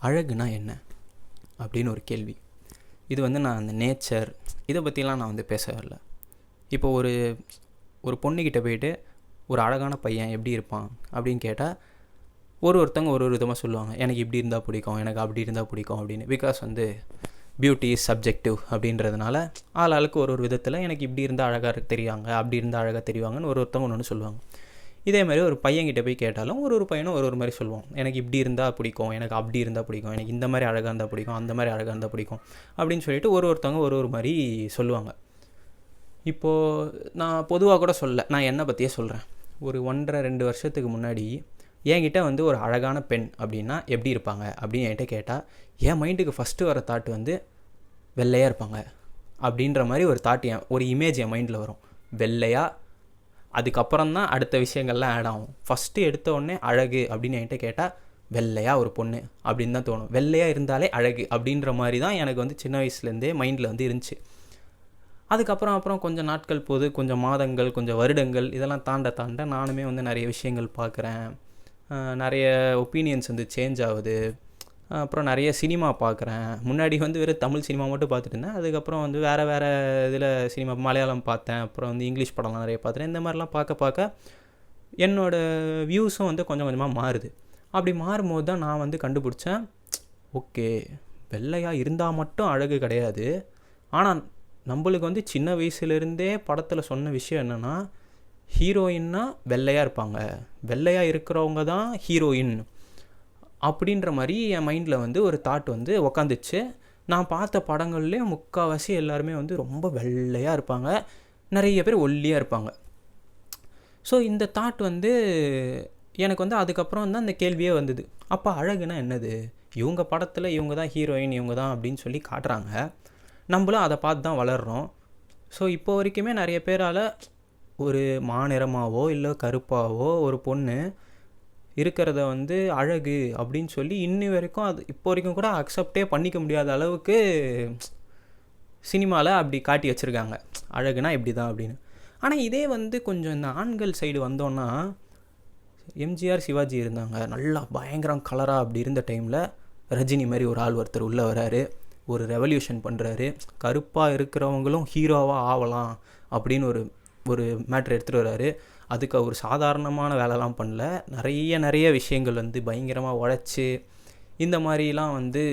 அழகுனா என்ன அப்படின்னு ஒரு கேள்வி. இது வந்து நான் அந்த நேச்சர் இதை பற்றிலாம் நான் வந்து பேச வரல. இப்போ ஒரு பொண்ணுக்கிட்ட போயிட்டு ஒரு அழகான பையன் எப்படி இருப்பான் அப்படின்னு கேட்டால் ஒருத்தவங்க ஒரு விதமாக சொல்லுவாங்க. எனக்கு இப்படி இருந்தால் பிடிக்கும், எனக்கு அப்படி இருந்தால் பிடிக்கும் அப்படின்னு. பிகாஸ் வந்து பியூட்டி இஸ் சப்ஜெக்டிவ் அப்படின்றதுனால ஆளுக்கு ஒரு விதத்தில் எனக்கு இப்படி இருந்தால் அழகாக தெரியாங்க, அப்படி இருந்தால் அழகாக தெரிவாங்கன்னு ஒருத்தவங்க ஒன்று சொல்லுவாங்க. இதே மாதிரி ஒரு பையன்கிட்ட போய் கேட்டாலும் ஒரு பையனும் ஒரு மாதிரி சொல்லுவான். எனக்கு இப்படி இருந்தால் பிடிக்கும், எனக்கு அப்படி இருந்தால் பிடிக்கும், எனக்கு இந்த மாதிரி அழகாக இருந்தால் பிடிக்கும், அந்த மாதிரி அழகாக இருந்தால் பிடிக்கும் அப்படின்னு சொல்லிட்டு ஒருத்தவங்க ஒரு மாதிரி சொல்லுவாங்க. இப்போது நான் பொதுவாக கூட நான் என்னை பற்றியே சொல்கிறேன். ஒரு 1.5-2 வருஷத்துக்கு முன்னாடி என்கிட்ட வந்து ஒரு அழகான பெண் அப்படின்னா எப்படி இருப்பாங்க அப்படின்னு என்கிட்ட கேட்டால் என் மைண்டுக்கு ஃபஸ்ட்டு வர தாட் வந்து வெள்ளையாக இருப்பாங்க அப்படின்ற மாதிரி ஒரு தாட், ஒரு இமேஜ் என் மைண்டில் வரும். வெள்ளையாக, அதுக்கப்புறம் தான் அடுத்த விஷயங்கள்லாம் ஆட் ஆகும். ஃபஸ்ட்டு எடுத்த உடனே அழகு அப்படின்னு என்கிட்ட கேட்டால் வெள்ளையாக ஒரு பொண்ணு அப்படின்னு தான் தோணும். வெள்ளையாக இருந்தாலே அழகு அப்படின்ற மாதிரி தான் எனக்கு வந்து சின்ன வயசுலேருந்தே மைண்டில் வந்து இருந்துச்சு. அதுக்கப்புறம் கொஞ்சம் நாட்கள் போது, கொஞ்சம் மாதங்கள், கொஞ்சம் வருடங்கள் இதெல்லாம் தாண்ட நானுமே வந்து நிறைய விஷயங்கள் பார்க்குறேன். நிறைய ஒப்பீனியன்ஸ் வந்து சேஞ்ச் ஆகுது. அப்புறம் நிறைய சினிமா பார்க்குறேன். முன்னாடி வந்து வெறும் தமிழ் சினிமா மட்டும் பார்த்துட்டு இருந்தேன். அதுக்கப்புறம் வந்து வேறு இதில் சினிமா, மலையாளம் பார்த்தேன். அப்புறம் வந்து இங்கிலீஷ் படம்லாம் நிறைய பார்த்துட்டேன். இந்த மாதிரிலாம் பார்க்க என்னோடய வியூஸும் வந்து கொஞ்சம் கொஞ்சமாக மாறுது. அப்படி மாறும்போது தான் நான் வந்து கண்டுபிடிச்சேன், ஓகே, வெள்ளையாக இருந்தால் மட்டும் அழகு கிடையாது. ஆனால் நம்மளுக்கு வந்து சின்ன வயசுலேருந்தே படத்தில் சொன்ன விஷயம் என்னென்னா, ஹீரோயின்னா வெள்ளையாக இருப்பாங்க, வெள்ளையாக இருக்கிறவங்க தான் ஹீரோயின் அப்படின்ற மாதிரி என் மைண்டில் வந்து ஒரு தாட் வந்து உக்காந்துச்சு. நான் பார்த்த படங்கள்லேயே முக்கால்வாசி எல்லாருமே வந்து ரொம்ப வெள்ளையாக இருப்பாங்க, நிறைய பேர் ஒல்லியாக இருப்பாங்க. ஸோ இந்த தாட் வந்து எனக்கு வந்து அதுக்கப்புறம் தான் இந்த கேள்வியே வந்தது. அப்போ அழகுனா என்னது? இவங்க படத்தில் இவங்க தான் ஹீரோயின், இவங்க தான் அப்படின்னு சொல்லி காட்டுறாங்க. நம்மளும் அதை பார்த்து தான் வளர்கிறோம். ஸோ இப்போ வரைக்குமே நிறைய பேரால் ஒரு மாநிறமாவோ இல்லை கருப்பாவோ ஒரு பொண்ணு இருக்கிறத வந்து அழகு அப்படின்னு சொல்லி இன்னி வரைக்கும், அது இப்போ வரைக்கும் கூட அக்செப்டே பண்ணிக்க முடியாத அளவுக்கு சினிமாவில் அப்படி காட்டி வச்சுருக்காங்க, அழகுனா இப்படி தான் அப்படின்னு. ஆனால் இதே வந்து கொஞ்சம் இந்த ஆண்கள் சைடு வந்தோன்னா, எம்ஜிஆர், சிவாஜி இருந்தாங்க, நல்லா பயங்கரம் கலராக அப்படி இருந்த டைமில் ரஜினி மாதிரி ஒரு ஆள் ஒருத்தர் உள்ளே வராரு, ஒரு ரெவல்யூஷன் பண்ணுறாரு. கருப்பாக இருக்கிறவங்களும் ஹீரோவாக ஆகலாம் அப்படின்னு ஒரு மேட்ரு எடுத்துகிட்டு வர்றாரு. அதுக்கு அவர் சாதாரணமான வேலைலாம் பண்ணல, நிறைய விஷயங்கள் வந்து பயங்கரமாக உழைச்சி இந்த மாதிரிலாம் வந்து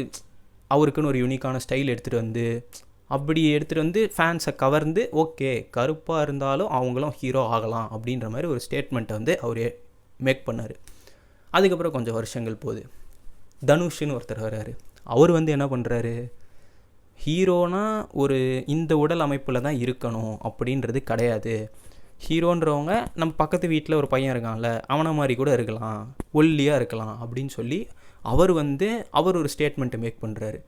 அவருக்குன்னு ஒரு யூனிக்கான ஸ்டைல் எடுத்துகிட்டு வந்து அப்படி எடுத்துகிட்டு வந்து ஃபேன்ஸை கவர்ந்து, ஓகே கருப்பாக இருந்தாலும் அவங்களும் ஹீரோ ஆகலாம் அப்படின்ற மாதிரி ஒரு ஸ்டேட்மெண்ட்டை வந்து அவர் மேக் பண்ணார். அதுக்கப்புறம் கொஞ்சம் வருஷங்கள் போகுது, தனுஷ்னு ஒருத்தர் வர்றாரு. அவர் வந்து என்ன பண்ணுறாரு, ஹீரோனா ஒரு இந்த உடல் அமைப்பில் தான் இருக்கணும் அப்படின்றது கிடையாது, ஹீரோன்றவங்க நம்ம பக்கத்து வீட்டில் ஒரு பையன் இருக்கான்ல அவனை மாதிரி கூட இருக்கலாம், ஒல்லியாக இருக்கலாம் அப்படின்னு சொல்லி அவர் ஒரு ஸ்டேட்மெண்ட்டை மேக் பண்ணுறாரு.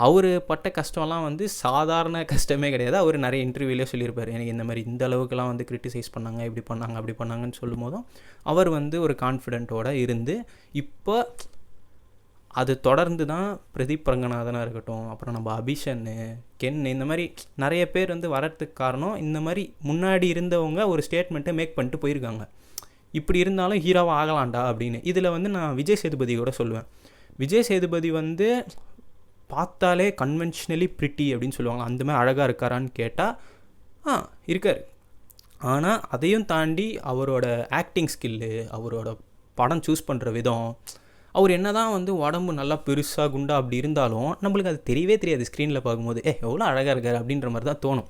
அவர் பட்ட கஷ்டம்லாம் வந்து சாதாரண கஷ்டமே கிடையாது. அவர் நிறைய இன்டர்வியூலேயே சொல்லியிருப்பார், எனக்கு இந்த மாதிரி இந்த அளவுக்குலாம் வந்து கிரிட்டிசைஸ் பண்ணாங்க, இப்படி பண்ணாங்க அப்படி பண்ணாங்கன்னு சொல்லும் போதும் அவர் வந்து ஒரு கான்ஃபிடென்ட்டோடு இருந்து இப்போ அது தொடர்ந்து தான் பிரதீப் ரங்கநாதனாக இருக்கட்டும், அப்புறம் நம்ம அபிஷன்னு, கென், இந்த மாதிரி நிறைய பேர் வந்து வரத்துக்கு காரணம் இந்த மாதிரி முன்னாடி இருந்தவங்க ஒரு ஸ்டேட்மெண்ட்டை மேக் பண்ணிட்டு போயிருக்காங்க, இப்படி இருந்தாலும் ஹீரோவாக ஆகலாண்டா அப்படின்னு. இதில் வந்து நான் விஜய் சேதுபதி கூட சொல்லுவேன். விஜய் சேதுபதி வந்து பார்த்தாலே கன்வென்ஷனலி பிரிட்டி அப்படின்னு சொல்லுவாங்க, அந்த மாதிரி அழகாக இருக்காரான்னு கேட்டால் இருக்கார். ஆனால் அதையும் தாண்டி அவரோட ஆக்டிங் ஸ்கில்லு, அவரோட படம் சூஸ் பண்ணுற விதம், அவர் என்ன தான் வந்து உடம்பு நல்லா பெருசாக குண்டா அப்படி இருந்தாலும் நம்மளுக்கு அது தெரியவே தெரியாது. ஸ்க்ரீனில் பார்க்கும்போது எவ்வளோ அழகாக இருக்கார் அப்படின்ற மாதிரி தான் தோணும்.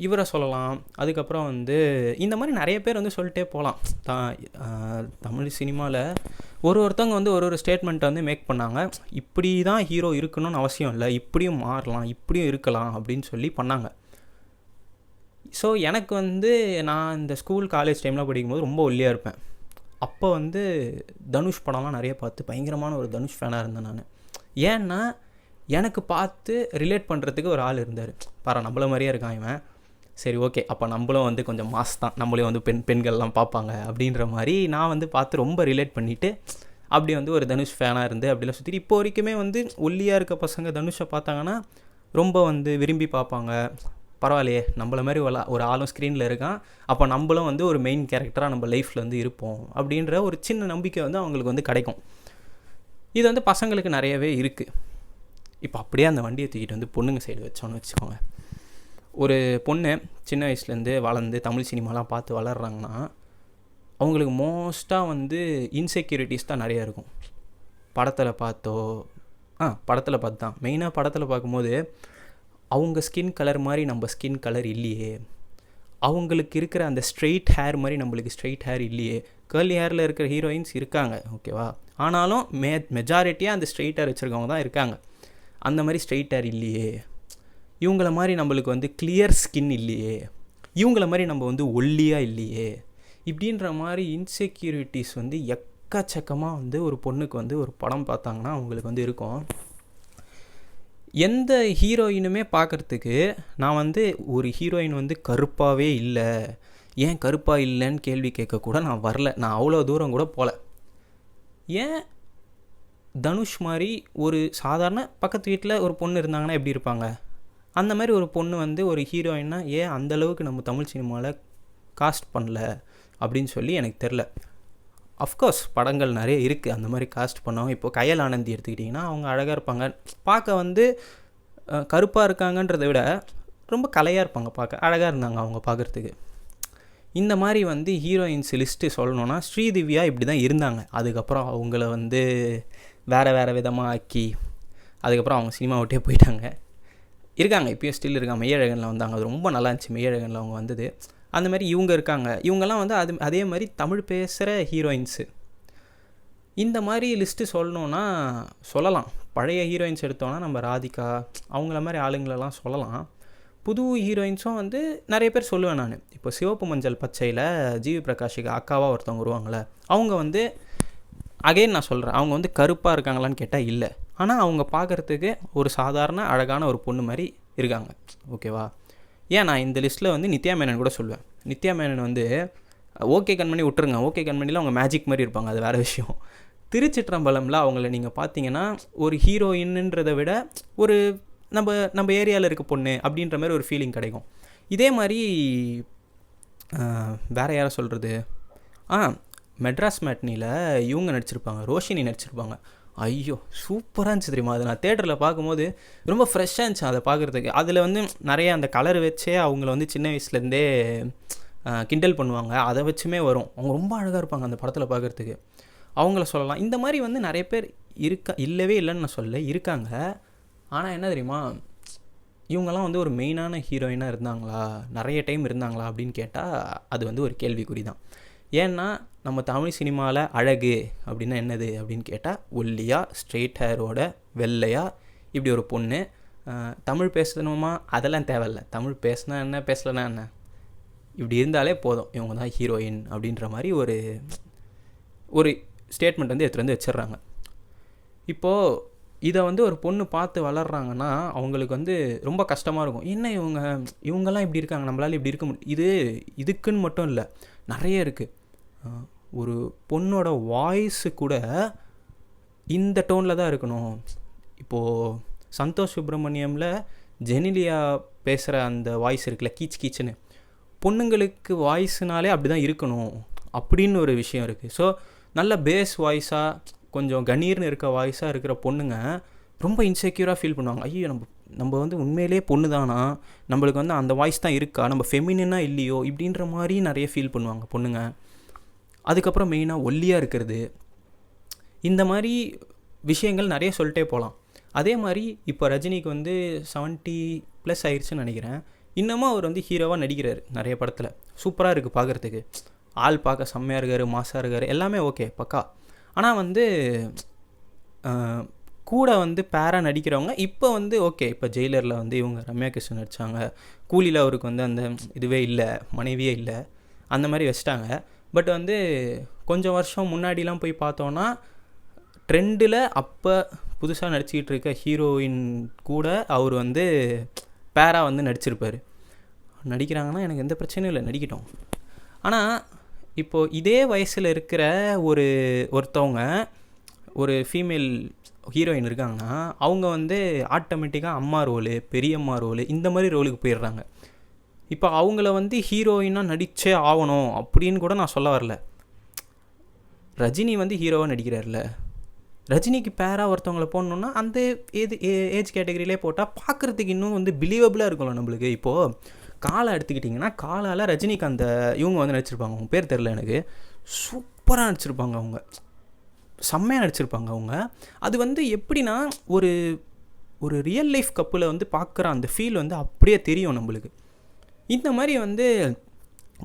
இவரை சொல்லலாம். அதுக்கப்புறம் வந்து இந்த மாதிரி நிறைய பேர் வந்து சொல்லிட்டே போகலாம். தமிழ் சினிமாவில் ஒருத்தவங்க வந்து ஒரு ஸ்டேட்மெண்ட்டை வந்து மேக் பண்ணாங்க, இப்படி தான் ஹீரோ இருக்கணும்னு அவசியம் இல்லை, இப்படியும் மாறலாம், இப்படியும் இருக்கலாம் அப்படின்னு சொல்லி பண்ணாங்க. ஸோ எனக்கு வந்து நான் இந்த ஸ்கூல் காலேஜ் டைம்லாம் படிக்கும்போது ரொம்ப ஒல்லியாக இருப்பேன். அப்போ வந்து தனுஷ் படம்லாம் நிறைய பார்த்து பயங்கரமான ஒரு தனுஷ் ஃபேனாக இருந்தேன் நான். ஏன்னா எனக்கு பார்த்து ரிலேட் பண்ணுறதுக்கு ஒரு ஆள் இருந்தார். நம்மள மாதிரியே இருக்கான் இவன், சரி ஓகே அப்போ நம்மளும் வந்து கொஞ்சம் மாஸ் தான், நம்மளையும் வந்து பெண்கள்லாம் பார்ப்பாங்க அப்படின்ற மாதிரி நான் வந்து பார்த்து ரொம்ப ரிலேட் பண்ணிவிட்டு அப்படி வந்து ஒரு தனுஷ் ஃபேனாக இருந்து அப்படிலாம் சுற்றிட்டு இப்போ வரைக்குமே வந்து ஒல்லியாக இருக்க பசங்க தனுஷை பார்த்தாங்கன்னா ரொம்ப வந்து விரும்பி பார்ப்பாங்க. பரவாயில்லையே நம்மள மாதிரி ஒரு ஆளும் ஸ்க்ரீனில் இருக்கான், அப்போ நம்மளும் வந்து ஒரு மெயின் கேரக்டராக நம்ம லைஃப்பில் வந்து இருப்போம் அப்படின்ற ஒரு சின்ன நம்பிக்கை வந்து அவங்களுக்கு வந்து கிடைக்கும். இது வந்து பசங்களுக்கு நிறையவே இருக்குது. இப்போ அப்படியே அந்த வண்டியை தூக்கிட்டு வந்து பொண்ணுங்க சைடு வச்சோன்னு வச்சுக்கோங்க. ஒரு பொண்ணு சின்ன வயசுலேருந்து வளர்ந்து தமிழ் சினிமாலாம் பார்த்து வளர்கிறாங்கன்னா அவங்களுக்கு மோஸ்ட்டாக வந்து இன்செக்யூரிட்டிஸ் தான் நிறையா இருக்கும். படத்தில் பார்த்து தான் மெயினாக படத்தில் பார்க்கும்போது அவங்க ஸ்கின் கலர் மாதிரி நம்ம ஸ்கின் கலர் இல்லையே, அவங்களுக்கு இருக்கிற அந்த ஸ்ட்ரெயிட் ஹேர் மாதிரி நம்மளுக்கு ஸ்ட்ரெயிட் ஹேர் இல்லையே. கேர்லி ஹேரில் இருக்கிற ஹீரோயின்ஸ் இருக்காங்க, ஓகேவா, ஆனாலும் மெஜாரிட்டியாக அந்த ஸ்ட்ரெயிட் ஹேர் வச்சுருக்கவங்க தான் இருக்காங்க. அந்த மாதிரி ஸ்ட்ரெயிட் ஹேர் இல்லையே, இவங்கள மாதிரி நம்மளுக்கு வந்து கிளியர் ஸ்கின் இல்லையே, இவங்கள மாதிரி நம்ம வந்து ஒல்லியாக இல்லையே, இப்படின்ற மாதிரி இன்செக்யூரிட்டிஸ் வந்து எக்கச்சக்கமாக வந்து ஒரு பொண்ணுக்கு வந்து ஒரு படம் பார்த்தாங்கன்னா அவங்களுக்கு வந்து இருக்கும். எந்த ஹீரோயினுமே பார்க்குறதுக்கு நான் வந்து ஒரு ஹீரோயின் வந்து கருப்பாகவே இல்லை, ஏன் கருப்பாக இல்லைன்னு கேள்வி கேட்கக்கூட நான் வரல, நான் அவ்வளோ தூரம் கூட போகல. ஏன் தனுஷ் மாதிரி ஒரு சாதாரண பக்கத்து வீட்டில் ஒரு பொண்ணு இருந்தாங்கன்னா எப்படி இருப்பாங்க, அந்த மாதிரி ஒரு பொண்ணு வந்து ஒரு ஹீரோயின்னா ஏன் அந்தளவுக்கு நம்ம தமிழ் சினிமாவில் காஸ்ட் பண்ணல அப்படின்னு சொல்லி எனக்கு தெரில. அஃப்கோர்ஸ் படங்கள் நிறைய இருக்குது அந்த மாதிரி காஸ்ட் பண்ணவங்க. இப்போது கயல் ஆனந்தி எடுத்துக்கிட்டிங்கன்னா அவங்க அழகாக இருப்பாங்க, பார்க்க வந்து கருப்பாக இருக்காங்கன்றதை விட ரொம்ப கலையாக இருப்பாங்க, பார்க்க அழகாக இருந்தாங்க அவங்க பார்க்குறதுக்கு. இந்த மாதிரி வந்து ஹீரோயின்ஸ் லிஸ்ட்டு சொல்லணுன்னா ஸ்ரீதிவ்யா இப்படி தான் இருந்தாங்க. அதுக்கப்புறம் அவங்கள வந்து வேறு விதமாக ஆக்கி அதுக்கப்புறம் அவங்க சினிமா விட்டே போயிட்டாங்க. இருக்காங்க இப்போயும் ஸ்டில் இருக்காங்க. மெய்யழகனில் வந்தாங்க, அது ரொம்ப நல்லா இருந்துச்சு மெய்யழகனில் அவங்க வந்தது. அந்த மாதிரி இவங்க இருக்காங்க. இவங்கெல்லாம் வந்து அதே மாதிரி தமிழ் பேசுகிற ஹீரோயின்ஸு. இந்த மாதிரி லிஸ்ட்டு சொல்லணுன்னா சொல்லலாம். பழைய ஹீரோயின்ஸ் எடுத்தோன்னா நம்ம ராதிகா அவங்கள மாதிரி ஆளுங்களெல்லாம் சொல்லலாம். புது ஹீரோயின்ஸும் வந்து நிறைய பேர் சொல்லுவேன் நான். இப்போ சிவப்பு மஞ்சள் பச்சையில் ஜிவி பிரகாஷுக்கு அக்காவாக ஒருத்தவங்க வருவாங்களே, அவங்க வந்து அகைன் நான் சொல்கிறேன், அவங்க வந்து கருப்பாக இருக்காங்களான்னு கேட்டால் இல்லை, ஆனால் அவங்க பார்க்குறதுக்கு ஒரு சாதாரண அழகான ஒரு பொண்ணு மாதிரி இருக்காங்க, ஓகேவா. ஏன் நான் இந்த லிஸ்ட்டில் வந்து நித்யா மேனன் கூட சொல்லுவேன். நித்யா மேனன் வந்து ஓகே கண்மணி விட்டுருங்க, ஓகே கண்மணியில் அவங்க மேஜிக் மாதிரி இருப்பாங்க, அது வேறு விஷயம். திருச்சிற்றம்பலமில் அவங்கள நீங்கள் பார்த்தீங்கன்னா ஒரு ஹீரோயின்ன்றதை விட ஒரு நம்ம ஏரியாவில் இருக்க பொண்ணு அப்படின்ற மாதிரி ஒரு ஃபீலிங் கிடைக்கும். இதே மாதிரி வேறு யாரை சொல்கிறது, மெட்ராஸ் மேட்னியில் இவங்க நடிச்சிருப்பாங்க, ரோஷினி நடிச்சிருப்பாங்க. ஐயோ சூப்பராக இருந்துச்சு தெரியுமா, அது நான் தேட்டரில் பார்க்கும்போது ரொம்ப ஃப்ரெஷ்ஷாக இருந்துச்சு அதை பார்க்குறதுக்கு. அதில் வந்து நிறைய அந்த கலர் வச்சே அவங்கள வந்து சின்ன வயசுலேருந்தே கிண்டல் பண்ணுவாங்க, அதை வச்சுமே வரும். அவங்க ரொம்ப அழகாக இருப்பாங்க அந்த படத்தில் பார்க்குறதுக்கு, அவங்கள சொல்லலாம். இந்த மாதிரி வந்து நிறைய பேர் இல்லவே இல்லைன்னு நான் சொல்ல இருக்காங்க. ஆனால் என்ன தெரியுமா, இவங்கெல்லாம் வந்து ஒரு மெயினான ஹீரோயினாக இருந்தாங்களா, நிறைய டைம் இருந்தாங்களா அப்படின்னு கேட்டால் அது வந்து ஒரு கேள்விக்குறி தான். ஏன்னா நம்ம தமிழ் சினிமாவில் அழகு அப்படின்னா என்னது அப்படின்னு கேட்டால் ஒல்லியாக ஸ்ட்ரெயிட் ஹேரோட வெள்ளையாக இப்படி ஒரு பொண்ணு. தமிழ் பேசணுமா அதெல்லாம் தேவையில்லை, தமிழ் பேசினா என்ன பேசலைன்னா என்ன, இப்படி இருந்தாலே போதும் இவங்க தான் ஹீரோயின் அப்படின்ற மாதிரி ஒரு ஸ்டேட்மெண்ட் வந்து எடுத்துகிட்டு வந்து வச்சிடுறாங்க. இப்போது இதை வந்து ஒரு பொண்ணு பார்த்து வளர்கிறாங்கன்னா அவங்களுக்கு வந்து ரொம்ப கஷ்டமாக இருக்கும். என்ன இவங்கெல்லாம் இப்படி இருக்காங்க, நம்மளால் இப்படி இருக்க முடியும். இதுக்குன்னு மட்டும் இல்லை, நிறைய இருக்குது. ஒரு பொண்ணோட வாய்ஸு கூட இந்த டோனில் தான் இருக்கணும். இப்போது சந்தோஷ் சுப்ரமணியமில் ஜெனிலியா பேசுகிற அந்த வாய்ஸ் இருக்குல்ல, கீச்சுன்னு, பொண்ணுங்களுக்கு வாய்ஸ்னாலே அப்படி தான் இருக்கணும் அப்படின்னு ஒரு விஷயம் இருக்குது. ஸோ நல்ல பேஸ் வாய்ஸாக கொஞ்சம் கணீர்னு இருக்க வாய்ஸாக இருக்கிற பொண்ணுங்க ரொம்ப இன்செக்யூராக ஃபீல் பண்ணுவாங்க. ஐயோ நம்ம வந்து உண்மையிலே பொண்ணு தானா, நம்மளுக்கு வந்து அந்த வாய்ஸ் தான் இருக்கா, நம்ம ஃபெமினாக இல்லையோ இப்படின்ற மாதிரி நிறைய ஃபீல் பண்ணுவாங்க பொண்ணுங்க. அதுக்கப்புறம் மெயினாக ஒல்லியாக இருக்கிறது, இந்த மாதிரி விஷயங்கள் நிறைய சொல்லிட்டே போகலாம். அதே மாதிரி இப்போ ரஜினிக்கு வந்து 70+ ஆயிடுச்சுன்னு நினைக்கிறேன். இன்னமும் அவர் வந்து ஹீரோவாக நடிக்கிறார் நிறைய படத்தில், சூப்பராக இருக்குது பார்க்குறதுக்கு. ஆள் பார்க்க செம்மையாக இருக்கார், மாசாக இருக்கார், எல்லாமே ஓகே பக்கா. ஆனால் வந்து கூட வந்து பேராக நடிக்கிறவங்க இப்போ வந்து ஓகே, இப்போ ஜெயிலரில் வந்து இவங்க ரம்யா கிருஷ்ணன் நடித்தாங்க, கூலியில் அவருக்கு வந்து அந்த இதுவே இல்லை, மனைவியே இல்லை, அந்த மாதிரி வச்சிட்டாங்க. பட் வந்து கொஞ்சம் வருஷம் முன்னாடிலாம் போய் பார்த்தோன்னா ட்ரெண்டில் அப்போ புதுசாக நடிச்சிக்கிட்டு இருக்க ஹீரோயின் கூட அவர் வந்து பேராக வந்து நடிச்சிருப்பார். நடிக்கிறாங்கன்னா எனக்கு எந்த பிரச்சனையும் இல்லை, நடிக்கட்டும். ஆனால் இப்போது இதே வயசில் இருக்கிற ஒருத்தவங்க ஒரு ஃபீமேல் ஹீரோயின் இருக்காங்கன்னா அவங்க வந்து ஆட்டோமேட்டிக்காக அம்மா ரோலு, பெரியம்மா ரோலு, இந்த மாதிரி ரோலுக்கு போயிடுறாங்க. இப்போ அவங்கள வந்து ஹீரோயினாக நடித்தே ஆகணும் அப்படின்னு கூட நான் சொல்ல வரல. ரஜினி வந்து ஹீரோவாக நடிக்கிறார்ல, ரஜினிக்கு பேராக ஒருத்தவங்களை போடணுன்னா அந்த ஏஜ் கேட்டகரியிலே போட்டால் பார்க்குறதுக்கு இன்னும் வந்து பிலீவபிளாக இருக்கும்ல நம்மளுக்கு. இப்போது காலா எடுத்துக்கிட்டிங்கன்னா காலால் ரஜினிக்கு அந்த இவங்க வந்து நடிச்சிருப்பாங்க, அவங்க பேர் தெரில எனக்கு, சூப்பராக நடிச்சிருப்பாங்க, அவங்க செம்மையாக நடிச்சிருப்பாங்க அவங்க. அது வந்து எப்படின்னா ஒரு ஒரு ரியல் லைஃப் கப்பில் வந்து பார்க்குற அந்த ஃபீல் வந்து அப்படியே தெரியும் நம்மளுக்கு. இந்த மாதிரி வந்து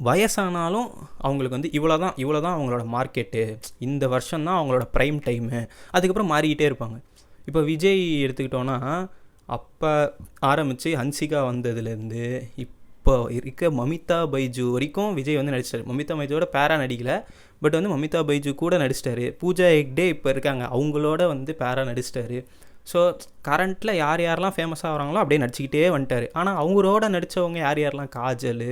வயசானாலும் அவங்களுக்கு வந்து இவ்வளோ தான் அவங்களோட மார்க்கெட்டு, இந்த வருஷம்தான் அவங்களோட ப்ரைம் டைமு, அதுக்கப்புறம் மாறிக்கிட்டே இருப்பாங்க. இப்போ விஜய் எடுத்துக்கிட்டோன்னா அப்போ ஆரம்பித்து ஹன்சிகா வந்ததுலேருந்து இப்போ இருக்க மமிதா பைஜு வரைக்கும் விஜய் வந்து நடிச்சிட்டாரு. மமிதா பைஜுவோட பேரா நடிக்கலை, பட் வந்து மமிதா பைஜு கூட நடிச்சிட்டாரு. பூஜா ஹெக்டே இப்போ இருக்காங்க, அவங்களோட வந்து பேரா நடிச்சிட்டாரு. ஸோ கரண்ட்டில் யார் யாரெல்லாம் ஃபேமஸாக வராங்களோ அப்படியே நடிச்சிக்கிட்டே வந்துட்டார். ஆனால் அவங்களோட நடித்தவங்க யாரெல்லாம் காஜல்,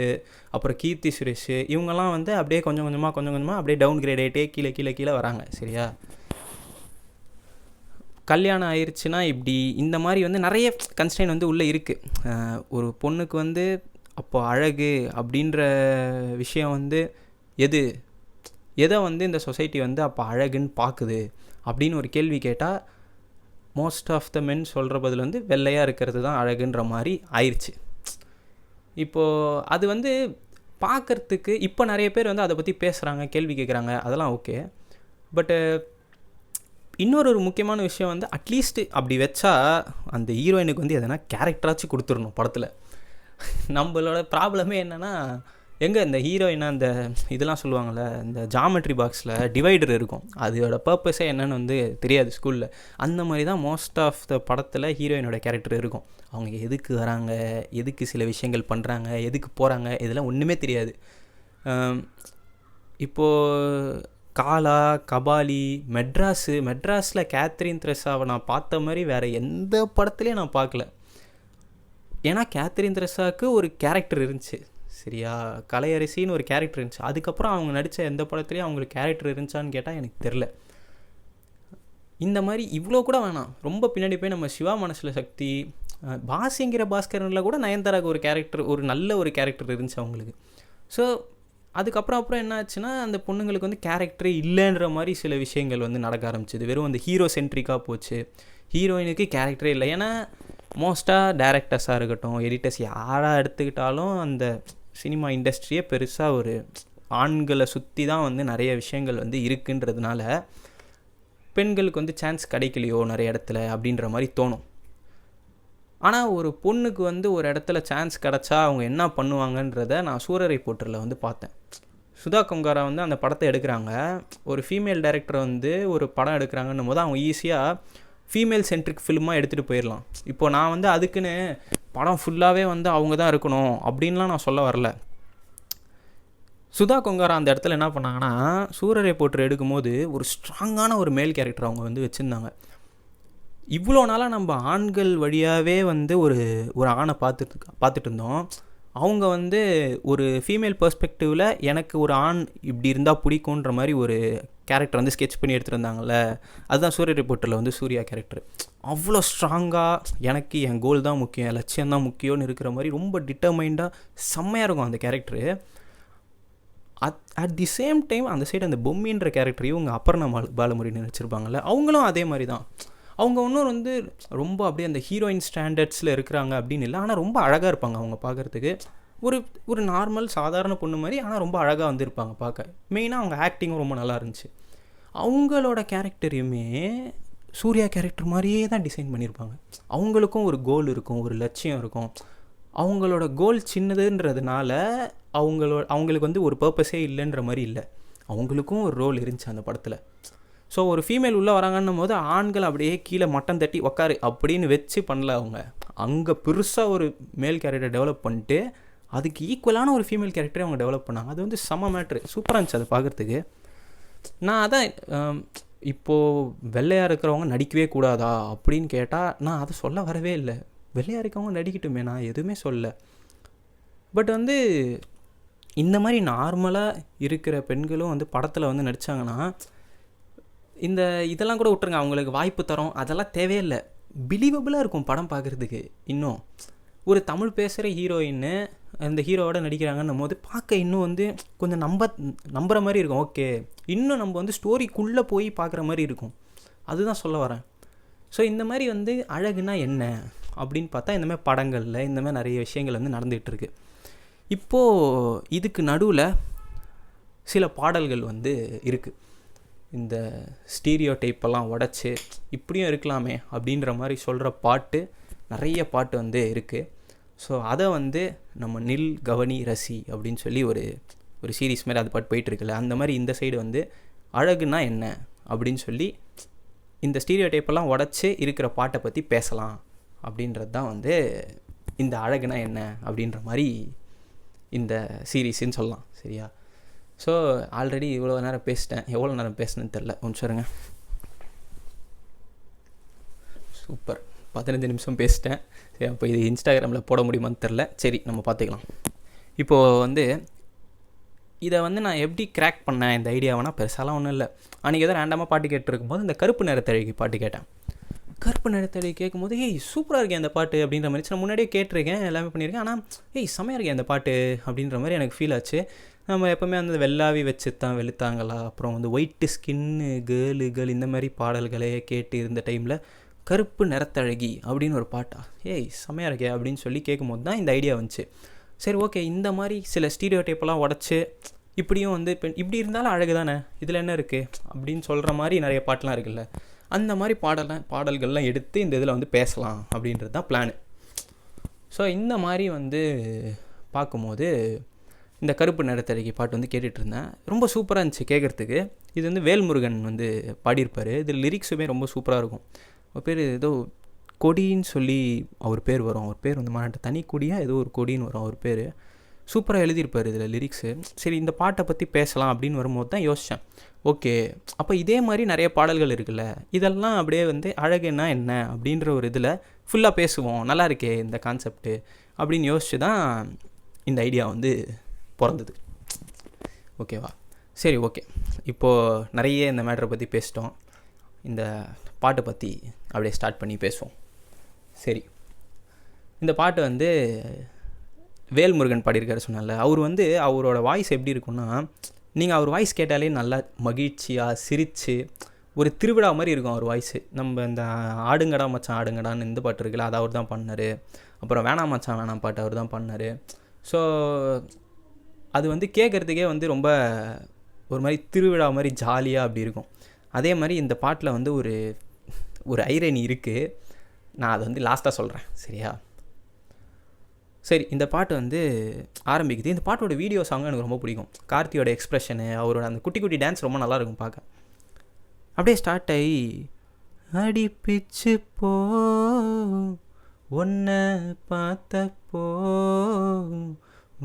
அப்புறம் கீர்த்தி சுரேஷ், இவங்கெல்லாம் வந்து அப்படியே கொஞ்சம் கொஞ்சமாக அப்படியே டவுன் கிரேட் ஆகிட்டே கீழே வராங்க. சரியா, கல்யாணம் ஆயிடுச்சுன்னா இப்படி இந்த மாதிரி வந்து நிறைய கன்ஸ்ட்ரெயின் வந்து உள்ளே இருக்குது. ஒரு பொண்ணுக்கு வந்து அப்போ அழகு அப்படின்ற விஷயம் வந்து எதை வந்து இந்த சொசைட்டி வந்து அப்போ அழகுன்னு பார்க்குது அப்படின்னு ஒரு கேள்வி கேட்டால் மோஸ்ட் ஆஃப் த மென் சொல்கிற பதில் வந்து வெள்ளையாக இருக்கிறது தான் அழகுன்ற மாதிரி ஆயிடுச்சு. இப்போது அது வந்து பார்க்குறதுக்கு இப்போ நிறைய பேர் வந்து அதை பற்றி பேசுகிறாங்க, கேள்வி கேட்குறாங்க, அதெல்லாம் ஓகே. பட்டு இன்னொரு முக்கியமான விஷயம் வந்து அட்லீஸ்ட் அப்படி வச்சா அந்த ஹீரோயினுக்கு வந்து எதனா கேரக்டராச்சும் கொடுத்துடணும் படத்தில். நம்மளோட ப்ராப்ளமே என்னென்னா, எங்கே இந்த ஹீரோயினா அந்த இதெல்லாம் சொல்லுவாங்கள்ல, இந்த ஜாமெட்ரி பாக்ஸில் டிவைடர் இருக்கும், அதோட பர்பஸே என்னென்னு வந்து தெரியாது ஸ்கூலில். அந்த மாதிரி தான் மோஸ்ட் ஆஃப் த படத்தில் ஹீரோயினோட கேரக்டர் இருக்கும். அவங்க எதுக்கு வராங்க, எதுக்கு சில விஷயங்கள் பண்ணுறாங்க, எதுக்கு போகிறாங்க, இதெல்லாம் ஒன்றுமே தெரியாது. இப்போது காலா, கபாலி, மெட்ராஸில் கேத்ரின் த்ரெசாவை நான் பார்த்த மாதிரி வேறு எந்த படத்துலேயும் நான் பார்க்கல. ஏன்னா கேத்ரின் த்ரெசாவுக்கு ஒரு கேரக்டர் இருந்துச்சு, சரியா, கலையரசின்னு ஒரு கேரக்டர் இருந்துச்சு. அதுக்கப்புறம் அவங்க நடித்த எந்த படத்துலேயும் அவங்களுக்கு கேரக்டர் இருந்துச்சான்னு கேட்டால் எனக்கு தெரில. இந்த மாதிரி இவ்வளோ கூட வேணாம், ரொம்ப பின்னாடி போய் நம்ம சிவா மனசில் சக்தி, பாசிங்கிற பாஸ்கரனில் கூட நயன்தாராவுக்கு ஒரு கேரக்டர், ஒரு நல்ல ஒரு கேரக்டர் இருந்துச்சு அவங்களுக்கு. ஸோ அதுக்கப்புறம் என்ன ஆச்சுன்னா அந்த பொண்ணுங்களுக்கு வந்து கேரக்டரே இல்லைன்ற மாதிரி சில விஷயங்கள் வந்து நடக்க ஆரம்பிச்சிது. வெறும் அந்த ஹீரோ சென்ட்ரிக்காக போச்சு, ஹீரோயினுக்கு கேரக்டரே இல்லை. ஏன்னா மோஸ்ட்டாக டேரக்டர்ஸாக இருக்கட்டும், எடிட்டர்ஸ் யாராக எடுத்துக்கிட்டாலும் அந்த சினிமா இண்டஸ்ட்ரியே பெருசாக ஒரு ஆண்களை சுற்றி தான் வந்து நிறைய விஷயங்கள் வந்து இருக்குன்றதுனால பெண்களுக்கு வந்து சான்ஸ் கிடைக்கலையோ நிறைய இடத்துல அப்படின்ற மாதிரி தோணும். ஆனால் ஒரு பொண்ணுக்கு வந்து ஒரு இடத்துல சான்ஸ் கிடச்சா அவங்க என்ன பண்ணுவாங்கன்றத நான் சூரரை போட்டரில் வந்து பார்த்தேன். சுதா கொங்காரா வந்து அந்த படத்தை எடுக்கிறாங்க, ஒரு ஃபீமேல் டைரக்டர் வந்து ஒரு படம் எடுக்கிறாங்கன்னும் போது அவங்க ஈஸியாக ஃபீமேல் சென்ட்ரிக் ஃபிலிமாக எடுத்துகிட்டு போயிடலாம். இப்போ நான் வந்து அதுக்குன்னு படம் ஃபுல்லாகவே வந்து அவங்க தான் இருக்கணும் அப்படின்லாம் நான் சொல்ல வரல. சுதா கொங்காரா அந்த இடத்துல என்ன பண்ணாங்கன்னா, சூரரை போட்டர் எடுக்கும்போது ஒரு ஸ்ட்ராங்கான ஒரு மேல் கேரக்டர் அவங்க வந்து வச்சுருந்தாங்க. இவ்வளோ நாளாக நம்ம ஆண்கள் வழியாகவே வந்து ஒரு ஆணை பார்த்துட்டு இருந்தோம். அவங்க வந்து ஒரு ஃபீமேல் பெர்ஸ்பெக்டிவில் எனக்கு ஒரு ஆண் இப்படி இருந்தால் பிடிக்குன்ற மாதிரி ஒரு கேரக்டர் வந்து ஸ்கெட்ச் பண்ணி எடுத்துருந்தாங்கல்ல, அதுதான் சூரிய ரிப்போர்ட்டரில் வந்து சூர்யா கேரக்டர். அவ்வளோ ஸ்ட்ராங்காக எனக்கு என் கோல் தான் முக்கியம், என் லட்சியம் தான் முக்கியம்னு இருக்கிற மாதிரி ரொம்ப டிட்டர்மைண்டாக செம்மையாக இருக்கும் அந்த character. At the same time அந்த சைடு அந்த பொம்மின்ற கேரக்டரையும் இவங்க அபர்ணா பாலமுருகன் வச்சுருப்பாங்கல்ல, அவங்களும் அதே மாதிரி தான். அவங்க இன்னும் வந்து ரொம்ப அப்படியே அந்த ஹீரோயின் ஸ்டாண்டர்ட்ஸில் இருக்கிறாங்க அப்படின்னு இல்லை, ஆனால் ரொம்ப அழகாக இருப்பாங்க அவங்க பார்க்குறதுக்கு. ஒரு நார்மல் சாதாரண பொண்ணு மாதிரி, ஆனால் ரொம்ப அழகாக வந்துருப்பாங்க பார்க்க. மெயினாக அவங்க ஆக்டிங்கும் ரொம்ப நல்லா இருந்துச்சு. அவங்களோட கேரக்டரையுமே சூர்யா கேரக்டர் மாதிரியே தான் டிசைன் பண்ணியிருப்பாங்க. அவங்களுக்கும் ஒரு கோல் இருக்கும், ஒரு லட்சியம் இருக்கும். அவங்களோட கோல் சின்னதுன்றதுனால அவங்களுக்கு வந்து ஒரு பர்பஸே இல்லைன்ற மாதிரி இல்லை, அவங்களுக்கும் ஒரு ரோல் இருந்துச்சு அந்த படத்தில். ஸோ ஒரு ஃபீமேல் உள்ளே வராங்கன்னும் போது ஆண்கள் அப்படியே கீழே மட்டம் தட்டி உக்காரு அப்படின்னு வச்சு பண்ணல. அவங்க அங்கே பெருசாக ஒரு மேல் கேரக்டர் டெவலப் பண்ணிட்டு அதுக்கு ஈக்குவலான ஒரு ஃபீமேல் கேரக்டரை அவங்க டெவலப் பண்ணாங்க. அது வந்து செம்ம மேட்ரு, சூப்பராக இருந்துச்சு அதை பார்க்குறதுக்கு. நான் அதான் இப்போது வெள்ளையாக இருக்கிறவங்க நடிக்கவே கூடாதா அப்படின்னு கேட்டால் நான் அதை சொல்ல வரவே இல்லை. வெள்ளையாக இருக்கவங்க நடிக்கட்டுமே, நான் எதுவுமே சொல்ல. பட் வந்து இந்த மாதிரி நார்மலாக இருக்கிற பெண்களும் வந்து படத்தில் வந்து நடித்தாங்கன்னா, இதெல்லாம் கூட விட்டுருங்க, அவங்களுக்கு வாய்ப்பு தரோம் அதெல்லாம் தேவையில்லை, பிலீவபிளாக இருக்கும் படம் பார்க்குறதுக்கு. இன்னும் ஒரு தமிழ் பேசுகிற ஹீரோயின்னு அந்த ஹீரோவோட நடிக்கிறாங்கன்னும் போது பார்க்க இன்னும் வந்து கொஞ்சம் நம்புகிற மாதிரி இருக்கும். ஓகே, இன்னும் நம்ம வந்து ஸ்டோரிக்குள்ளே போய் பார்க்குற மாதிரி இருக்கும். அதுதான் சொல்ல வரேன். ஸோ இந்த மாதிரி வந்து அழகுனா என்ன அப்படின்னு பார்த்தா இந்த மாதிரி படங்களில் இந்த மாதிரி நிறைய விஷயங்கள் வந்து நடந்துகிட்ருக்கு. இப்போது இதுக்கு நடுவில் சில பாடல்கள் வந்து இருக்குது. இந்த ஸ்டீரியோ டைப்பெல்லாம் உடச்சி இப்படியும் இருக்கலாமே அப்படின்ற மாதிரி சொல்கிற பாட்டு, நிறைய பாட்டு வந்து இருக்குது. ஸோ அதை வந்து நம்ம நில் கவனி ரசி அப்படின்னு சொல்லி ஒரு சீரீஸ் மாதிரி அது பாட்டு போயிட்டுருக்குல்ல, அந்த மாதிரி இந்த சைடு வந்து அழகுனா என்ன அப்படின்னு சொல்லி இந்த ஸ்டீரியோ டைப்பெல்லாம் உடச்சி இருக்கிற பாட்டை பற்றி பேசலாம் அப்படின்றது தான் வந்து இந்த அழகுனா என்ன அப்படின்ற மாதிரி இந்த சீரீஸுன்னு சொல்லலாம். சரியா? ஸோ ஆல்ரெடி இவ்வளோ நேரம் பேசிட்டேன். எவ்வளோ நேரம் பேசினேன்னு தெரில, சொல்லுங்க. சூப்பர், 15 நிமிஷம் பேசிட்டேன். சரி, அப்போ இது இன்ஸ்டாகிராமில் போட முடியுமான்னு தெரில. சரி, நம்ம பார்த்துக்கலாம். இப்போது வந்து இதை வந்து நான் எப்படி கிராக் பண்ணேன் இந்த ஐடியாவனா, பெருசாலாம் ஒன்றும் இல்லை. அன்றைக்கி எதாவது ரேண்டமாக பாட்டு கேட்டுருக்கும் போது இந்த கருப்பு நிறத்தழகி பாட்டு கேட்டேன். கருப்பு நிறத்தழகி கேட்கும்போது சூப்பராக இருக்கேன் அந்த பாட்டு அப்படின்ற மாதிரி. நான் முன்னாடியே கேட்டிருக்கேன், எல்லாமே பண்ணியிருக்கேன். ஆனால் செம்மையாக இருக்கேன் அந்த பாட்டு அப்படின்ற மாதிரி எனக்கு ஃபீல் ஆச்சு. நம்ம எப்போவுமே அந்த வெள்ளாவி வச்சு தான் வெளுத்தாங்களா, அப்புறம் வந்து ஒயிட்டு ஸ்கின்னு கேர்ள் இந்த மாதிரி பாடல்களே கேட்டு இருந்த டைமில் கருப்பு நிறத்தழகி அப்படின்னு ஒரு பாட்டா, செம்மையாக இருக்கே அப்படின்னு சொல்லி கேட்கும்போது தான் இந்த ஐடியா வந்துச்சு. சரி, ஓகே, இந்த மாதிரி சில ஸ்டீரியோ டைப்பெல்லாம் உடச்சி இப்படியும் வந்து இப்போ இப்படி இருந்தாலும் அழகு தானே, இதில் என்ன இருக்குது அப்படின்னு சொல்கிற மாதிரி நிறைய பாட்டெலாம் இருக்குல்ல, அந்த மாதிரி பாடல்கள்லாம் எடுத்து இந்த இதில் வந்து பேசலாம் அப்படின்றது தான் பிளானு. ஸோ இந்த மாதிரி வந்து பார்க்கும்போது இந்த கருப்பு நிறத்தழகி பாட்டு வந்து கேட்டுட்ருந்தேன். ரொம்ப சூப்பராக இருந்துச்சு கேட்குறதுக்கு. இது வந்து வேல்முருகன் வந்து பாடியிருப்பார். இது லிரிக்ஸுமே ரொம்ப சூப்பராக இருக்கும். அவர் பேர் ஏதோ கொடின்னு சொல்லி அவர் பேர் வரும். அவர் பேர் வந்து மாநாட்டு தனி கொடியாக ஏதோ ஒரு கொடின்னு வரும் அவர் பேர். சூப்பராக எழுதியிருப்பார் இதில் லிரிக்ஸு. சரி, இந்த பாட்டை பற்றி பேசலாம் அப்படின்னு வரும்போது தான் யோசித்தேன். ஓகே, அப்போ இதே மாதிரி நிறைய பாடல்கள் இருக்குல்ல, இதெல்லாம் அப்படியே வந்து அழகுன்னா என்ன அப்படின்ற ஒரு இதில் ஃபுல்லாக பேசுவோம், நல்லா இருக்கே இந்த கான்செப்ட்டு அப்படின்னு யோசிச்சு தான் இந்த ஐடியா வந்து பிறந்தது. ஓகேவா? சரி, ஓகே, இப்போது நிறைய இந்த மேட்டரை பற்றி பேசிட்டோம். இந்த பாட்டை பற்றி அப்படியே ஸ்டார்ட் பண்ணி பேசுவோம். சரி, இந்த பாட்டு வந்து வேல்முருகன் பாடியிருக்காரு சொன்னால. அவர் வந்து அவரோட வாய்ஸ் எப்படி இருக்குன்னா, நீங்கள் அவர் வாய்ஸ் கேட்டாலே நல்லா மகிழ்ச்சியாக சிரித்து ஒரு திருவிழா மாதிரி இருக்கும் அவர் வாய்ஸு. நம்ம இந்த ஆடுங்கடா மச்சான் ஆடுங்கடான்னு இந்த பாட்டு இருக்குல்ல, அதை அவர் தான் பண்ணார். அப்புறம் வேணாம் மச்சான் வேணாம் பாட்டு அவர் தான் பண்ணார். ஸோ அது வந்து கேட்குறதுக்கே வந்து ரொம்ப ஒரு மாதிரி திருவிழா மாதிரி ஜாலியாக அப்படி இருக்கும். அதே மாதிரி இந்த பாட்டில் வந்து ஒரு ஐரணி இருக்குது. நான் அதை வந்து லாஸ்ட்டாக சொல்கிறேன், சரியா? சரி, இந்த பாட்டு வந்து ஆரம்பிக்குது. இந்த பாட்டோட வீடியோ சாங்கும் எனக்கு ரொம்ப பிடிக்கும். கார்த்தியோட எக்ஸ்ப்ரெஷனு, அவரோட அந்த குட்டி குட்டி டான்ஸ் ரொம்ப நல்லாயிருக்கும் பார்க்க. அப்படியே ஸ்டார்ட் ஆகி அடி பிச்சு போ ஒன்றை பார்த்தப்போ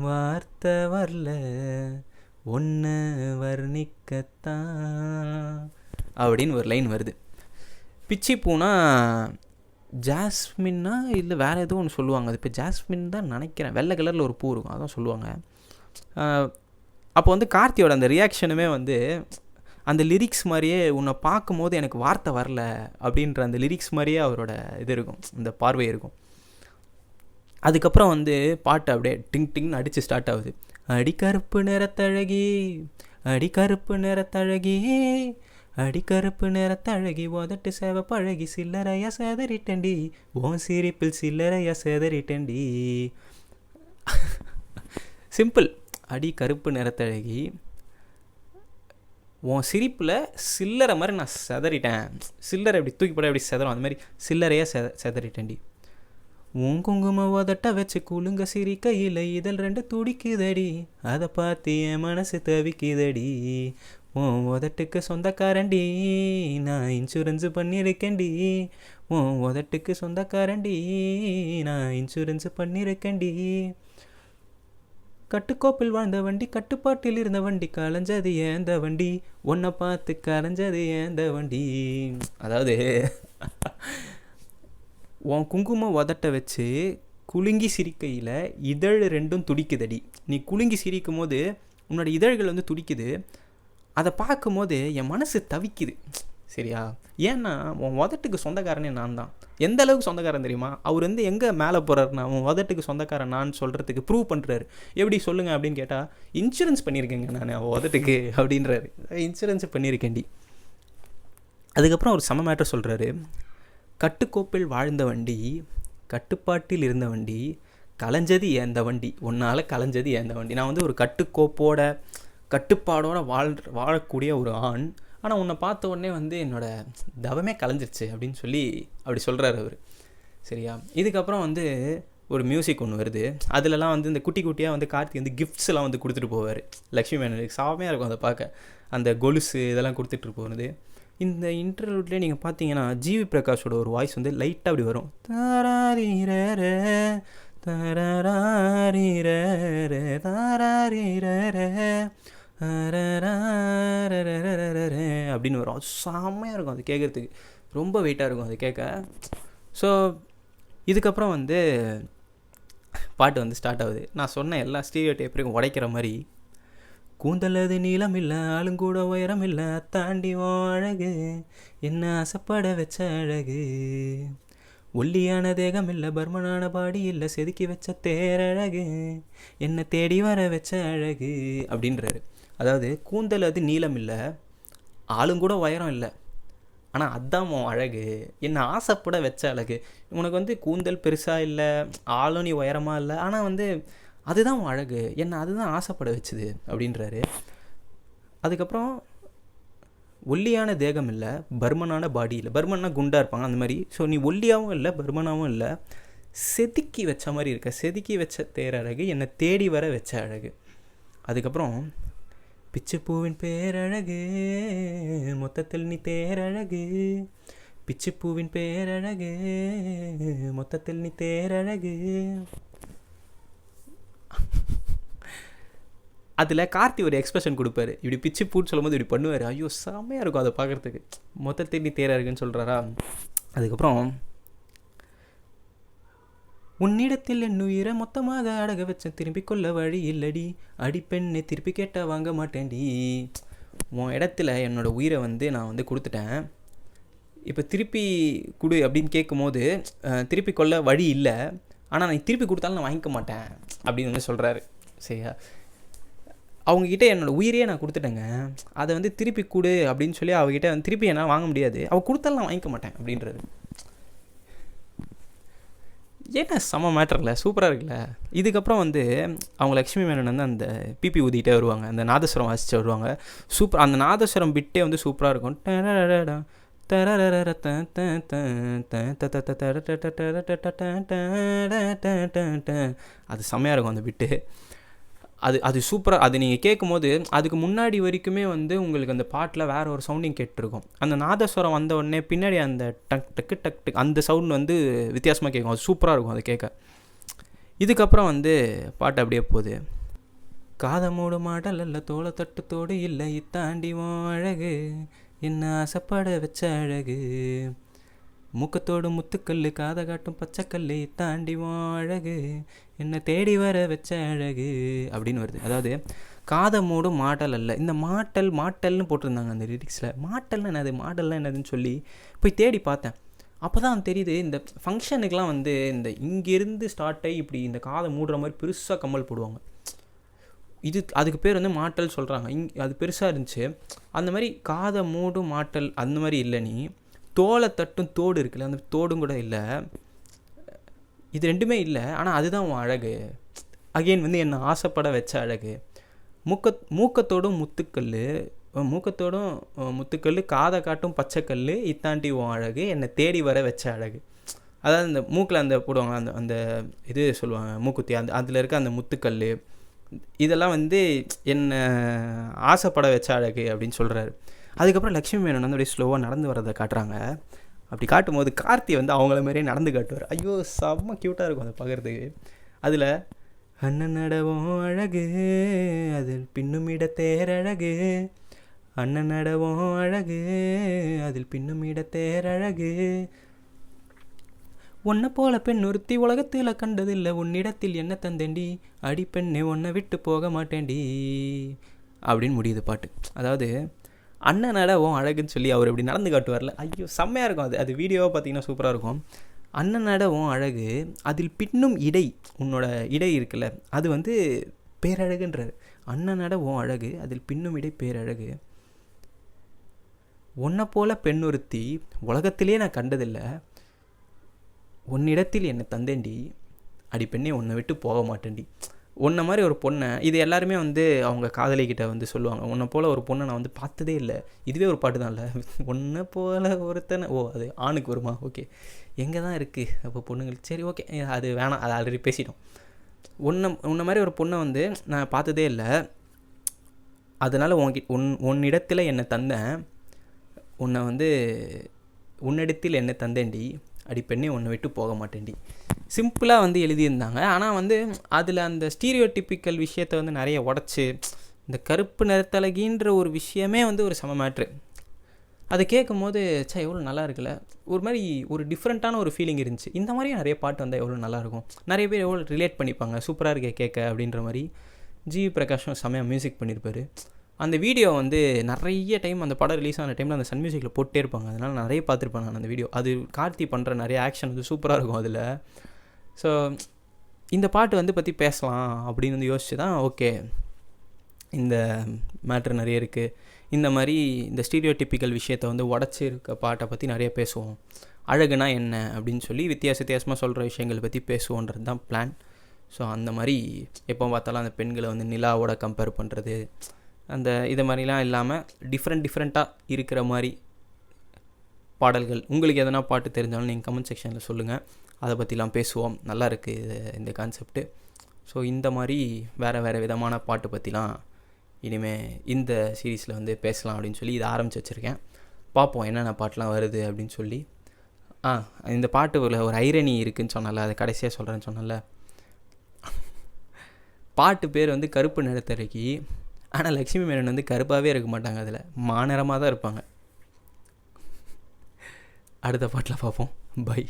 வார்த்தை வரல ஒன்று வர்ணிக்கத்தான் அப்படின்னு ஒரு லைன் வருது. பிச்சி பூனா ஜாஸ்மின்னா இல்லை வேறு எதுவும் ஒன்று சொல்லுவாங்க. அது இப்போ ஜாஸ்மின் தான் நினைக்கிறேன். வெள்ளை கலரில் ஒரு பூ இருக்கும், அதான் சொல்லுவாங்க. அப்போ வந்து கார்த்தியோட அந்த ரியாக்ஷனுமே வந்து அந்த லிரிக்ஸ் மாதிரியே, உன்னை பார்க்கும்போது எனக்கு வார்த்தை வரல அப்படின்ற அந்த லிரிக்ஸ் மாதிரியே அவரோட இது இருக்கும், அந்த பார்வை இருக்கும். அதுக்கப்புறம் வந்து பாட்டு அப்படியே டிங் டிங்னு அடித்து ஸ்டார்ட் ஆகுது. அடிக்கருப்பு நிறத்தழகி அடிக்கருப்பு நிறத்தழகி அடிக்கருப்பு நிறத்தழகி உதட்டு சேவ பழகி சில்லறையா சேதறிட்டண்டி ஓன் சிரிப்பில் சில்லறையா சேதறிட்டண்டி. சிம்பிள். அடி கருப்பு நிறத்தழகி உன் சிரிப்பில் சில்லறை மாதிரி நான் செதறிட்டேன். சில்லறை எப்படி தூக்கி போட எப்படி செதறும், அந்த மாதிரி சில்லறையாக செதறிட்டேன்டி. உன் குங்கும உதட்ட வச்சு குலுங்க சிரிக்கையில் இதழ் 2 துடிக்குதடி, அதை பார்த்து என் மனசு தவிக்குதடி. உன் உதட்டுக்கு சொந்தக்காரண்டி நான் இன்சூரன்ஸ் பண்ணியிருக்கேன்டி. உன் உதட்டுக்கு சொந்தக்காரண்டி நான் இன்சூரன்ஸ் பண்ணியிருக்கேன்டி. கட்டுக்கோப்பில் வாழ்ந்த வண்டி கட்டுப்பாட்டில் இருந்த வண்டி கலைஞ்சது ஏந்த வண்டி உன்னை பார்த்து கலைஞ்சது ஏந்த வண்டி. அதாவது உன் குங்கும உதட்ட வச்சு குலுங்கி சிரிக்கையில் இதழ் 2 துடிக்குதடி. நீ குலுங்கி சிரிக்கும் போது உன்னோட இதழ்கள் வந்து துடிக்குது. அதை பார்க்கும்போது என் மனசு தவிக்குது, சரியா? ஏன்னா உன் உதட்டுக்கு சொந்தக்காரனே நான் தான். எந்த அளவுக்கு சொந்தக்காரன் தெரியுமா? அவர் வந்து எங்கே மேலே போகிறாருன்னா உன் உதட்டுக்கு சொந்தக்காரன் நான் சொல்கிறதுக்கு ப்ரூவ் பண்ணுறாரு. எப்படி சொல்லுங்கள் அப்படின்னு கேட்டால், இன்சூரன்ஸ் பண்ணியிருக்கேங்க நான் உதட்டுக்கு அப்படின்றாரு. இன்சூரன்ஸ் பண்ணியிருக்கேன்டி. அதுக்கப்புறம் ஒரு செம மேட்டர் சொல்கிறாரு. கட்டுக்கோப்பில் வாழ்ந்த வண்டி, கட்டுப்பாட்டில் இருந்த வண்டி, கலைஞ்சது ஏந்த வண்டி, உன்னால் கலைஞ்சது ஏந்த வண்டி. நான் வந்து ஒரு கட்டுக்கோப்போட கட்டுப்பாடோட வாழக்கூடிய ஒரு ஆண், ஆனால் உன்னை பார்த்த உடனே வந்து என்னோடய தவமே கலைஞ்சிருச்சு அப்படின்னு சொல்லி அப்படி சொல்கிறாரு அவர். சரியா? இதுக்கப்புறம் வந்து ஒரு மியூசிக் ஒன்று வருது. அதிலலாம் வந்து இந்த குட்டி குட்டியாக வந்து கார்த்தி வந்து கிஃப்ட்ஸ்லாம் வந்து கொடுத்துட்டு போவார் லக்ஷ்மி மேனனுக்கு. சாமையாக இருக்கும் அதை பார்க்க, அந்த கொலுசு இதெல்லாம் கொடுத்துட்டு போகிறது. இந்த இன்டர்வியூட்லேயே நீங்கள் பார்த்தீங்கன்னா ஜிவி பிரகாஷோட ஒரு வாய்ஸ் வந்து லைட்டாக அப்படி வரும். தாராரீரே தாராரீரே தாராரீரே அப்படின்னு வரும். அது செம்மையாக இருக்கும் அது கேட்குறதுக்கு, ரொம்ப வெயிட்டாக இருக்கும் அது கேட்க. ஸோ இதுக்கப்புறம் வந்து பாட்டு வந்து ஸ்டார்ட் ஆகுது. நான் சொன்ன எல்லா ஸ்டீரியோ டைப்பையும் உடைக்கிற மாதிரி, கூந்தலது நீளம் இல்லை, ஆளுங்கூட உயரம் இல்லை, தாண்டி அழகு என்ன ஆசைப்பட வச்ச அழகு, ஒல்லியான தேகம் இல்லை, பர்மனான பாடி இல்லை, செதுக்கி வச்ச தேரழகு என்னை தேடி வர வச்ச அழகு அப்படின்றாரு. அதாவது கூந்தல் அது நீளம் இல்லை, ஆளுங்கூட உயரம் இல்லை, ஆனால் அதுதான் அழகு, என்னை ஆசைப்பட வச்ச அழகு. உனக்கு வந்து கூந்தல் பெருசாக இல்லை, ஆளும் நீ உயரமாக இல்லை, ஆனால் வந்து அதுதான் அழகு, என்னை அதுதான் ஆசைப்பட வச்சுது அப்படின்றாரு. அதுக்கப்புறம் ஒல்லியான தேகம் இல்லை, பர்மனான பாடி இல்லை, பர்மன்னா குண்டாக இருப்பாங்க அந்த மாதிரி. ஸோ நீ ஒல்லியாகவும் இல்லை, பர்மனாகவும் இல்லை, செதுக்கி வச்ச மாதிரி இருக்க, செதுக்கி வச்ச தேரழகு என்னை தேடி வர வச்ச அழகு. அதுக்கப்புறம் பிச்சுப்பூவின் பேரழகு மொத்தத்தில் நீ தேரழகு, பிச்சுப்பூவின் பேரழகு மொத்தத்தில் நீ தேரழகு. அதில் கார்த்தி ஒரு எக்ஸ்பிரஷன் கொடுப்பாரு, இப்படி பிச்சு பூன்னு சொல்லும் போது இப்படி பண்ணுவார். ஐயோ செம்மையாக இருக்கும் அதை பார்க்குறதுக்கு. மொத்தத்தில் நீ தேரழகுன்னு சொல்கிறாரா. அதுக்கப்புறம் உன்னிடத்தில் என் உயிரை மொத்தமாக அடக வச்சேன், திருப்பி கொள்ள வழி இல்லடி, அடிப்பெண்ணை திருப்பி கேட்டால் வாங்க மாட்டேன்டி. உன் இடத்துல என்னோடய உயிரை வந்து நான் வந்து கொடுத்துட்டேன், இப்போ திருப்பி கொடு அப்படின்னு கேட்கும்போது திருப்பி கொள்ள வழி இல்லை, ஆனால் நான் திருப்பி கொடுத்தாலும் நான் வாங்கிக்க மாட்டேன் அப்படின்னு வந்து சொல்கிறாரு. சரியா? அவங்கக்கிட்ட என்னோடய உயிரையே நான் கொடுத்துட்டேங்க, அதை வந்து திருப்பி கொடு அப்படின்னு சொல்லி அவங்ககிட்ட வந்து திருப்பி என்னால் வாங்க முடியாது, அவள் கொடுத்தாலும் நான் வாங்கிக்க மாட்டேன் அப்படின்றது. ஏன்னா செம்ம மேட்டரில் சூப்பராக இருக்குல்ல. இதுக்கப்புறம் வந்து அவங்க லக்ஷ்மி மேனன் வந்து அந்த பிபி ஊதிக்கிட்டே வருவாங்க, அந்த நாதஸ்வரம் வாசிச்சு வருவாங்க. சூப்பர், அந்த நாதஸ்வரம் பிட்டே வந்து சூப்பராக இருக்கும். அது செம்மையாக இருக்கும் அந்த பிட்டு. அது சூப்பராக, அது நீங்கள் கேட்கும் போது அதுக்கு முன்னாடி வரைக்குமே வந்து உங்களுக்கு அந்த பாட்டில் வேறு ஒரு சவுண்டிங் கேட்டுருக்கும். அந்த நாதஸ்வரம் வந்த உடனே பின்னாடி அந்த டக் டக்கு டக் டக் அந்த சவுண்ட் வந்து வித்தியாசமாக கேட்கும். அது சூப்பராக இருக்கும் அதை கேட்க. இதுக்கப்புறம் வந்து பாட்டு அப்படியே போகுது. காதமோடு மாடல் அல்ல, தோளை தட்டுத்தோடு இல்லை, இத்தாண்டிவோம் அழகு என்ன ஆசைப்பட வச்ச அழகு, மூக்கத்தோடு முத்துக்கல், காதை காட்டும் பச்சைக்கல், தாண்டிவோம் அழகு என்னை தேடி வர வச்ச அழகு அப்படின்னு வருது. அதாவது காதமோடு மாட்டல் அல்ல, இந்த மாட்டல்னு போட்டிருந்தாங்க அந்த லிரிக்ஸில். மாட்டல்னா என்னது, மாடல்லாம் என்னதுன்னு சொல்லி போய் தேடி பார்த்தேன். அப்போ தான் தெரியுது, இந்த ஃபங்க்ஷனுக்கெலாம் வந்து இந்த இங்கேருந்து ஸ்டார்ட் ஆகி இப்படி இந்த காதை மூடுற மாதிரி பெருசாக கம்மல் போடுவாங்க. அதுக்கு பேர் வந்து மாட்டல் சொல்கிறாங்க. அது பெருசாக இருந்துச்சு. அந்த மாதிரி காதை மூடும் மாட்டல் அந்த மாதிரி இல்லை. நீ தோலை தட்டும் தோடு இருக்குல்ல, அந்த தோடும் கூட இல்லை, இது ரெண்டுமே இல்லை, ஆனால் அதுதான் உன் அழகு. அகெயின் வந்து என்னை ஆசைப்பட வச்ச அழகு. மூக்கத்தோடும் முத்துக்கல், காதை காட்டும் பச்சைக்கல், இத்தாண்டி உன் அழகு என்னை தேடி வர வச்ச அழகு. அதாவது இந்த மூக்கில் அந்த போடுவாங்க, அந்த இது சொல்லுவாங்க மூக்குத்தி, அதில் இருக்க அந்த முத்துக்கல், இதெல்லாம் வந்து என்னை ஆசைப்பட வச்ச அழகு அப்படின்னு சொல்கிறாரு. அதுக்கப்புறம் லக்ஷ்மி மேனன் வந்து அப்படியே ஸ்லோவாக நடந்து வரதை காட்டுறாங்க. அப்படி காட்டும் போது கார்த்தி வந்து அவங்கள மாதிரியே நடந்து காட்டுவார். ஐயோ செம்ம க்யூட்டாக இருக்கும் அதை பார்க்குறதுக்கு. அதில் அண்ணன் நடவும் அழகு அதில் பின்னுமிட தேரழகு, அண்ணன் நடவும் அழகு அதில் பின்னுமிட தேரழகு, உன்னை போல பெண் ஒருத்தி உலகத்தில் கண்டதில்லை, உன்னிடத்தில் என்ன தந்தேண்டி, அடிப்பெண்ணே உன்னை விட்டு போக மாட்டேன்டி அப்படின்னு முடியுது பாட்டு. அதாவது அண்ணன் நடவும் அழகுன்னு சொல்லி அவர் இப்படி நடந்து காட்டுவார்ல, ஐயோ செம்மையாக இருக்கும். அது வீடியோவாக பார்த்தீங்கன்னா சூப்பராக இருக்கும். அண்ணன் நடவும் அழகு அதில் பின்னும் இடை, உன்னோட இடை இருக்குல்ல அது வந்து பேரழகுன்றார். அண்ணன் நடவும் அழகு அதில் பின்னும் இடை பேரழகு, உன்னை போல பெண் ஒருத்தி உலகத்திலே நான் கண்டதில்லை, உன்னிடத்தில் என்னை தந்தேண்டி, அடி பெண்ணே உன்னை விட்டு போக மாட்டேன்டி. உன்னை மாதிரி ஒரு பொண்ணை, இது எல்லாருமே வந்து அவங்க காதலிக்கிட்ட வந்து சொல்லுவாங்க, உன்னை போல் ஒரு பொண்ணை நான் வந்து பார்த்ததே இல்லை. இதுவே ஒரு பாட்டு தான் இல்லை, உன்னை போல் ஒருத்தனை, ஓ அது ஆணுக்கு வருமா, ஓகே எங்கே தான் இருக்குது அப்போ பொண்ணுங்களுக்கு, சரி ஓகே அது வேணாம், அது ஆல்ரெடி பேசிட்டோம். உன்னை மாதிரி ஒரு பொண்ணை வந்து நான் பார்த்ததே இல்லை, அதனால் உன்னிடத்தில் என்னை தந்தேன், உன்னை வந்து உன்னிடத்தில் என்னை தந்தேன்டி, அடி பெண்ணே உன்னை விட்டு போக மாட்டேன்டி. சிம்பிளாக வந்து எழுதியிருந்தாங்க. ஆனால் வந்து அதில் அந்த ஸ்டீரியோடிப்பிக்கல் விஷயத்தை வந்து நிறைய உடச்சி, இந்த கருப்பு நிறத்தழகின்ற ஒரு விஷயமே வந்து ஒரு செம மேட்ரு. அதை கேட்கும் போது எவ்வளோ நல்லா இருக்குல்ல, ஒரு மாதிரி ஒரு டிஃப்ரெண்ட்டான ஒரு ஃபீலிங் இருந்துச்சு. இந்த மாதிரியும் நிறைய பாட்டு வந்தால் எவ்வளோ நல்லாயிருக்கும், நிறைய பேர் எவ்வளோ ரிலேட் பண்ணிப்பாங்க, சூப்பராக இருக்கே கேட்க அப்படின்ற மாதிரி. ஜிவி பிரகாஷும் செம்மையாக மியூசிக் பண்ணியிருப்பார். அந்த வீடியோ வந்து நிறைய டைம் அந்த படம் ரிலீஸ் ஆன டைமில் அந்த சன் மியூசிக்கில் போட்டே இருப்பாங்க, அதனால் நிறைய பார்த்துருப்பேன் நான் அந்த வீடியோ. அது கார்த்தி பண்ணுற நிறைய ஆக்ஷன் வந்து சூப்பராக இருக்கும் அதில். ஸோ இந்த பாட்டு வந்து பற்றி பேசலாம் அப்படின்னு வந்து யோசிச்சு தான், ஓகே இந்த மேட்ரு நிறைய இருக்குது, இந்த மாதிரி இந்த ஸ்டீரியோடிப்பிக்கல் விஷயத்தை வந்து உடச்சி இருக்க பாட்டை பற்றி நிறைய பேசுவோம், அழகுனா என்ன அப்படின்னு சொல்லி வித்தியாசமாக சொல்கிற விஷயங்களை பற்றி பேசுவோன்றது தான் பிளான். ஸோ அந்த மாதிரி எப்போ பார்த்தாலும் அந்த பெண்களை வந்து நிலாவோட கம்பேர் பண்ணுறது, அந்த இதை மாதிரிலாம் இல்லாமல் டிஃப்ரெண்ட்டாக இருக்கிற மாதிரி பாடல்கள். உங்களுக்கு எதனா பாட்டு தெரிஞ்சாலும் நீங்கள் கமெண்ட் செக்ஷனில் சொல்லுங்கள், அதை பற்றிலாம் பேசுவோம். நல்லா இருக்குது இந்த கான்செப்ட்டு. ஸோ இந்த மாதிரி வேறு விதமான பாட்டு பற்றிலாம் இனிமேல் இந்த சீரீஸில் வந்து பேசலாம் அப்படின்னு சொல்லி இதை ஆரம்பித்து வச்சுருக்கேன். பார்ப்போம் என்னென்ன பாட்டெலாம் வருது அப்படின்னு சொல்லி. இந்த பாட்டு ஒரு ஐரணி இருக்குதுன்னு சொன்னால, அதை கடைசியாக சொல்கிறேன்னு சொன்னால, பாட்டு பேர் வந்து கருப்பு நிறத்தழகி, ஆனால் லக்ஷ்மி மேனன் வந்து கருப்பாகவே இருக்க மாட்டாங்க, அதில் மாநிறமாக தான் இருப்பாங்க. அடுத்த பாட்டில் பார்ப்போம். பை.